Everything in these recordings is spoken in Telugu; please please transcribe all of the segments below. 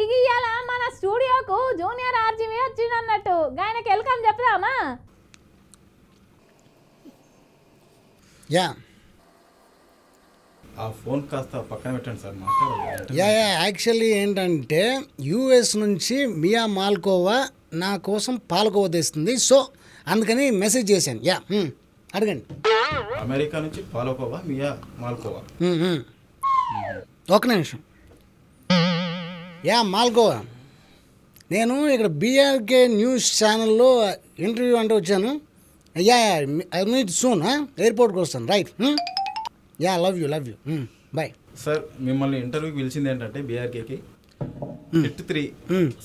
ఇక ఇవాళ మన స్టూడియోకు జూనియర్ ఆర్జీవి వచ్చిందన్నట్టు ఆయనకి వెల్కమ్ చెప్దామా? యా ఆ ఫోన్ కాస్త పక్కన పెట్టండి సార్, మాట్లాడాలి. యా యాక్చువల్లీ ఏంటంటే యూఎస్ నుంచి మియా మాల్కోవా నా కోసం పాలకోవా తెస్తుంది. సో అందుకని మెసేజ్ చేశాను. యా అడగండి. అమెరికా నుంచి పాలకోవా, మియా మాల్కోవా. ఒక నిమిషం. యా మాల్కోవా, నేను ఇక్కడ బీఆర్కే న్యూస్ ఛానల్లో ఇంటర్వ్యూ అంటే వచ్చాను. యా ఐ మీట్ సూన్ ఎయిర్పోర్ట్కి వస్తాను. Right. Yeah love you bye. Sir మిమ్మల్ని ఇంటర్వ్యూకి పిలిచింది ఏంటంటే బీఆర్కేకి హిట్ 3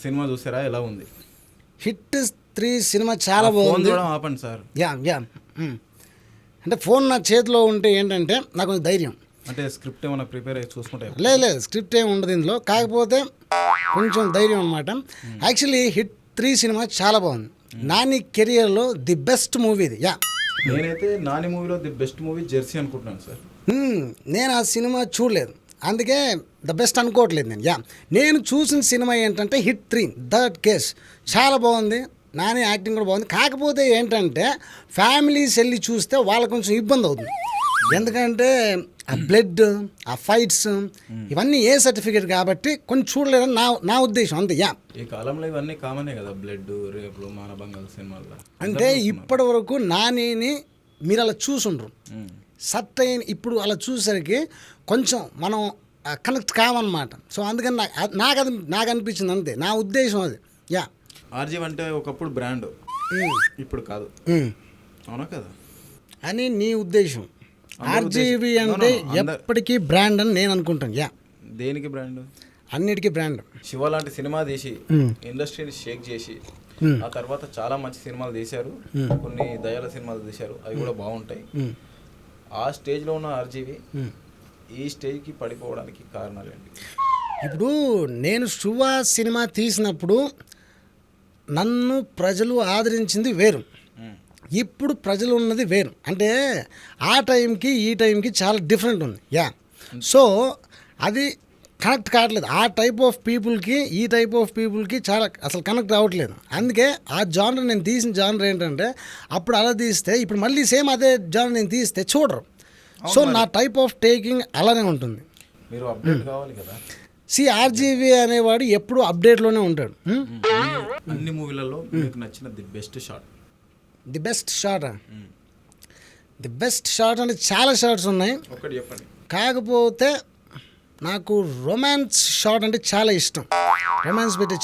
సినిమా చూసారా, ఎలా ఉంది? హిట్ 3 సినిమా చాలా బాగుంది. చూడడం ఆపండి సార్. యా అంటే ఫోన్ నా చేతిలో ఉంటే ఏంటంటే నాకు కొంచెం ధైర్యం. అంటే స్క్రిప్ట్ ఏమైనా ప్రిపేర్ అయ్యి చూసుకుంటే? లేదు స్క్రిప్ట్ ఏమి ఉండదు ఇందులో, కాకపోతే కొంచెం ధైర్యం అనమాట. యాక్చువల్లీ హిట్ 3 సినిమా చాలా బాగుంది. నాని కెరియర్లో ది బెస్ట్ మూవీ ఇది. యా నేనైతే నాని మూవీలో ది బెస్ట్ మూవీ జెర్సీ అనుకుంటున్నాను సార్. నేను ఆ సినిమా చూడలేదు, అందుకే ద బెస్ట్ అనుకోవట్లేదు నేను. యా నేను చూసిన సినిమా ఏంటంటే హిట్ 3 థర్డ్ కేస్ చాలా బాగుంది. నాని యాక్టింగ్ కూడా బాగుంది. కాకపోతే ఏంటంటే ఫ్యామిలీస్ వెళ్ళి చూస్తే వాళ్ళకు కొంచెం ఇబ్బంది అవుతుంది. ఎందుకంటే ఆ బ్లడ్, ఆ ఫైట్స్ ఇవన్నీ ఏ సర్టిఫికేట్ కాబట్టి కొంచెం చూడలేదని నా ఉద్దేశం. అంతే. యా ఈ కాలంలో ఇవన్నీ కామనే కదా, బ్లడ్, రేపులు, మానభంగాల సినిమాల్లో. అంటే ఇప్పటి వరకు నానిని మీరు అలా చూసుండ్రు, సర్టైన్ ఇప్పుడు అలా చూసేసరికి కొంచెం మనం కనెక్ట్ కావన్నమాట. సో అందుకని నాకు అనిపించింది, అంతే నా ఉద్దేశం అది. యా ఆర్జీవి అంటే ఒకప్పుడు బ్రాండ్, ఇప్పుడు కాదు, అవునా కదా అని నీ ఉద్దేశం. ఆర్జీవి అంటే ఎప్పటికీ బ్రాండ్ అని నేను అనుకుంటాను. యా దేనికి బ్రాండ్? అన్నిటికీ బ్రాండ్. శివ లాంటి సినిమా తీసి ఇండస్ట్రీని షేక్ చేసి ఆ తర్వాత చాలా మంచి సినిమాలు తీశారు, కొన్ని దయాల సినిమాలు తీశారు, అవి కూడా బాగుంటాయి. ఆ స్టేజ్లో ఉన్న ఆర్జీవి ఈ స్టేజ్కి పడిపోవడానికి కారణాలు ఏంటి? ఇప్పుడు నేను శివ సినిమా తీసినప్పుడు నన్ను ప్రజలు ఆదరించింది వేరు, ఇప్పుడు ప్రజలు ఉన్నది వేరు. అంటే ఆ టైంకి ఈ టైంకి చాలా డిఫరెంట్ ఉంది. యా సో అది కనెక్ట్ కావట్లేదు. ఆ టైప్ ఆఫ్ పీపుల్కి ఈ టైప్ ఆఫ్ పీపుల్కి చాలా అసలు కనెక్ట్ అవ్వట్లేదు. అందుకే ఆ జానర్ నేను తీసిన జానర్ ఏంటంటే అప్పుడు అలా తీస్తే ఇప్పుడు మళ్ళీ సేమ్ అదే జానర్ నేను తీస్తే చూడరు. సో నా టైప్ ఆఫ్ టేకింగ్ అలానే ఉంటుంది. మీరు అప్డేట్ కావాలి కదా. ఆర్జీవి అనేవాడు ఎప్పుడు అప్డేట్లోనే ఉంటాడు. అన్ని మూవీలలో మీకు నచ్చిన the best shot? The best shot the best shot అంటే చాలా షాట్స్ ఉన్నాయి, ఒకటి చెప్పండి. కాకపోతే నాకు రొమాన్స్ షాట్ అంటే చాలా ఇష్టం. రొమాన్స్ పెట్టే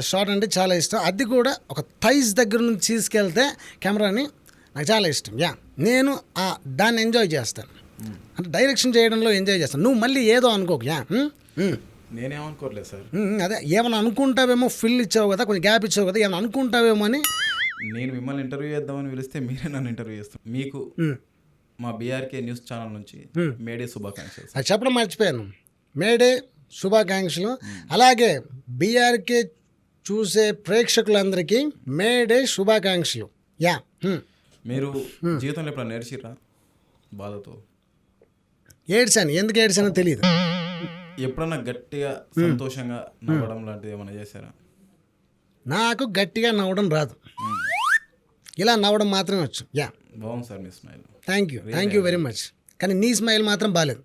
షాట్ అంటే చాలా ఇష్టం. అది కూడా ఒక థైస్ దగ్గర నుంచి తీసుకెళ్తే కెమెరాని నాకు చాలా ఇష్టం. యా నేను దాన్ని ఎంజాయ్ చేస్తాను, అంటే డైరెక్షన్ చేయడంలో ఎంజాయ్ చేస్తాను. నువ్వు మళ్ళీ ఏదో అనుకోకు. యా నేనేమనుకోవట్లేదు సార్. అదే ఏమైనా అనుకుంటావేమో, ఫిల్ ఇచ్చావు కదా, కొంచెం గ్యాప్ ఇచ్చావు కదా, ఏమైనా అనుకుంటావేమో అని. నేను మిమ్మల్ని ఇంటర్వ్యూ చేద్దామని పిలిస్తే మీరే నన్ను ఇంటర్వ్యూ చేస్తాను. మీకు మా బీఆర్కే న్యూస్ ఛానల్ నుంచి మేడే శుభాకాంక్షలు. అది చెప్పడం మర్చిపోయాను. మేడే శుభాకాంక్షలు. అలాగే బీఆర్కే చూసే ప్రేక్షకులందరికీ మేడే శుభాకాంక్షలు. యా మీరు జీవితంలో ఎప్పుడైనా నేర్చిర్రా బాధతో? ఏడ్చాను, ఎందుకు ఏడ్చానో తెలియదు. ఎప్పుడన్నా గట్టిగా సంతోషంగా నవ్వడం లాంటిది ఏమైనా చేశారా? నాకు గట్టిగా నవ్వడం రాదు, ఇలా నవ్వడం మాత్రమే వచ్చు. యా బాగుంది sir me smile. Thank you very much. కానీ నీ స్మైల్ మాత్రం బాగాలేదు.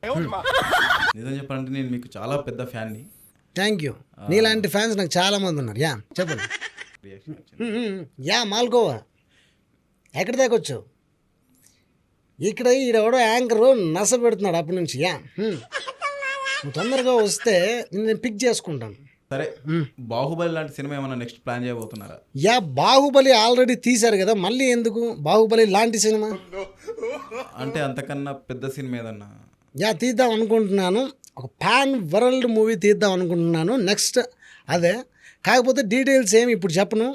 నిజం చెప్పాలంటే నేను మీకు చాలా పెద్ద ఫ్యాన్ని. Thank you. నీలాంటి ఫ్యాన్స్ నాకు చాలా మంది ఉన్నారు. యా చెప్పండి. యా మాల్కోవా ఎక్కడి దాకా వచ్చావు? ఇక్కడ ఈడెవడో యాంకరు నస పెడుతున్నాడు అప్పటి నుంచి. యా నువ్వు తొందరగా వస్తే నేను పిక్ చేసుకుంటాను. సరే, బాహుబలి లాంటి సినిమా ఏమైనా నెక్స్ట్ ప్లాన్ చేయబోతున్నారా? యా బాహుబలి ఆల్రెడీ తీశారు కదా, మళ్ళీ ఎందుకు బాహుబలి లాంటి సినిమా? అంటే అంతకన్నా పెద్ద సినిమా ఏదన్నా? యా తీద్దాం అనుకుంటున్నాను, ఒక పాన్ వరల్డ్ మూవీ తీద్దాం అనుకుంటున్నాను నెక్స్ట్. అదే కాకపోతే డీటెయిల్స్ ఏమి ఇప్పుడు చెప్పను,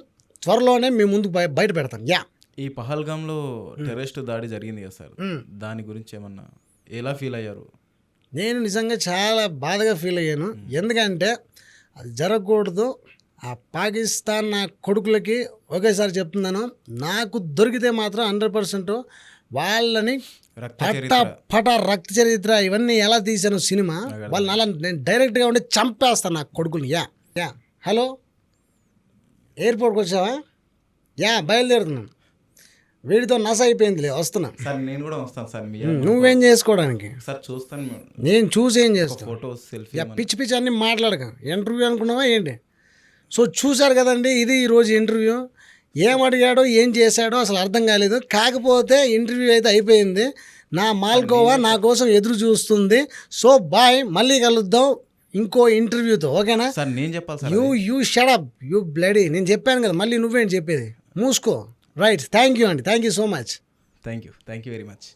త్వరలోనే మీ ముందుకు బయట పెడతాను. యా ఈ పహల్గామ్లో టెర్రరిస్ట్ దాడి జరిగింది కదా సార్, దాని గురించి ఏమన్నా ఎలా ఫీల్ అయ్యారు? నేను నిజంగా చాలా బాధగా ఫీల్ అయ్యాను. ఎందుకంటే అది జరగకూడదు. ఆ పాకిస్తాన్ నా కొడుకులకి ఒకేసారి చెప్తున్నాను, నాకు దొరికితే మాత్రం 100% వాళ్ళని పట రక్త చరిత్ర ఇవన్నీ ఎలా తీశాను సినిమా, వాళ్ళని అలా నేను డైరెక్ట్గా ఉండి చంపేస్తాను నా కొడుకుని. యా హలో, ఎయిర్పోర్ట్కి వచ్చావా? యా, బయలుదేరుతున్నాను. వీడితో నస అయిపోయిందిలే, వస్తున్నా. సార్ నేను కూడా వస్తాను సార్. మీ నువ్వేం చేసుకోవడానికి? సార్ చూస్తాను. నేను చూసి ఏం చేస్తాను? Photo selfie. యా, పిచ్చి పిచ్చి అన్నీ మాట్లాడక. ఇంటర్వ్యూ అనుకున్నావా ఏంటి? సో చూశారు కదండి, ఇది ఈరోజు ఇంటర్వ్యూ. ఏం అడిగాడో ఏం చేశాడో అసలు అర్థం కాలేదు. కాకపోతే ఇంటర్వ్యూ అయితే అయిపోయింది. నా మాల్కోవా నా కోసం ఎదురు చూస్తుంది. సో బాయ్, మళ్ళీ కలుద్దాం ఇంకో ఇంటర్వ్యూతో, ఓకేనా? సార్ నేను చెప్పాలి sir. You shut up you bloody. నేను చెప్పాను కదా, మళ్ళీ నువ్వేంటి చెప్పేది? మూసుకో. రైట్, థ్యాంక్ యూ అండి, thank you so much. Thank you very much.